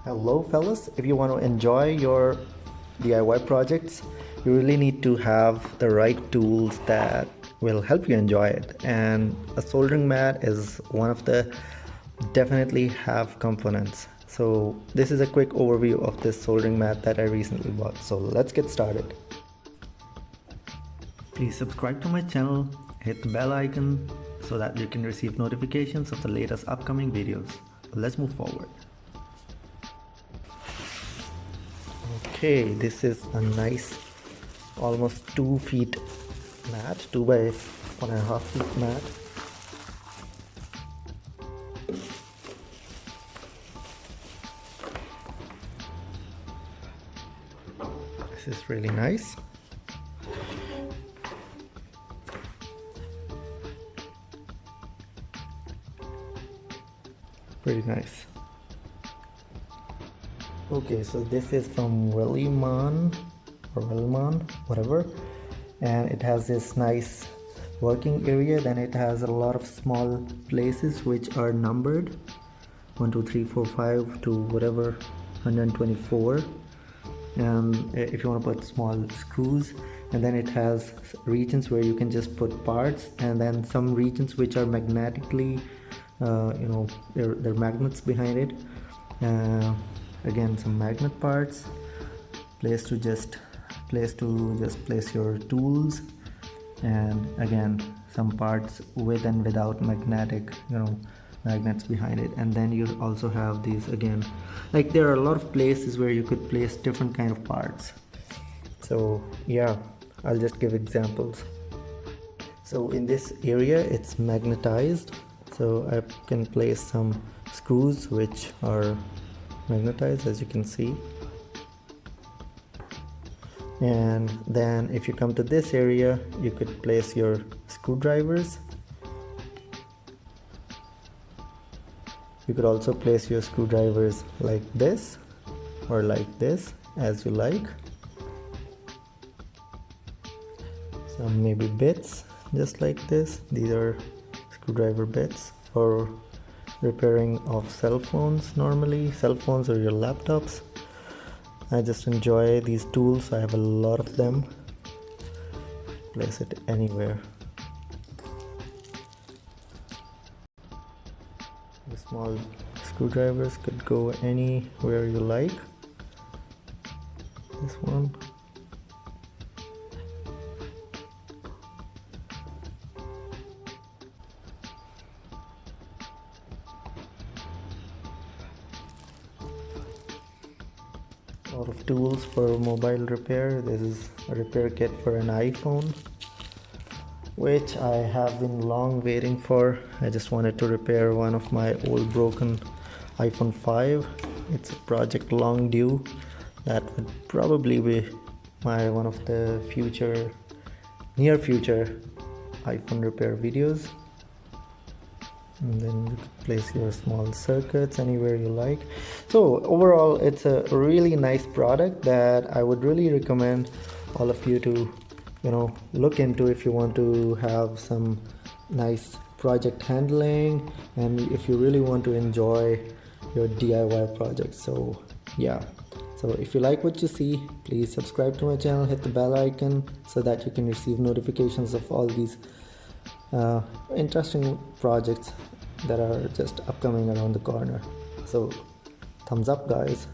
Hello fellas, if you want to enjoy your DIY projects, you really need to have the right tools that will help you enjoy it, and a soldering mat is one of the definitely have components. So this is a quick overview of this soldering mat that I recently bought. So let's get started. Please subscribe to my channel, hit the bell icon so that you can receive notifications of the latest upcoming videos. Let's move forward. Okay, this is a nice almost 2 feet mat, 2 by 1.5 feet mat. This is really nice. Pretty nice. Okay, so this is from Willimon or Willimon, whatever, and it has this nice working area. Then it has a lot of small places which are numbered 1 2 3 4 5 to whatever 124, and if you want to put small screws. And then it has regions where you can just put parts, and then some regions which are magnetically there are magnets behind it. Again, some magnet parts, place to just place your tools, and again some parts with and without magnetic magnets behind it. And then you also have these, again, like there are a lot of places where you could place different kind of parts. So yeah, I'll just give examples. So in this area it's magnetized, so I can place some screws which are magnetized, as you can see. And then if you come to this area, you could place your screwdrivers. You could also place your screwdrivers like this or like this, as you like. Some maybe bits just like this. These are screwdriver bits for repairing of cell phones, normally cell phones or your laptops. I just enjoy these tools, I have a lot of them. Place it anywhere. The small screwdrivers could go anywhere you like. This one. A lot of tools for mobile repair. This is a repair kit for an iPhone, which I have been long waiting for. I just wanted to repair one of my old broken iPhone 5. It's a project long due. That would probably be one of the near future iPhone repair videos. And then you can place your small circuits anywhere you like. So overall, it's a really nice product that I would really recommend all of you to look into if you want to have some nice project handling, and if you really want to enjoy your DIY project. So yeah, so if you like what you see, please subscribe to my channel, hit the bell icon so that you can receive notifications of all these interesting projects that are just upcoming around the corner. So thumbs up, guys.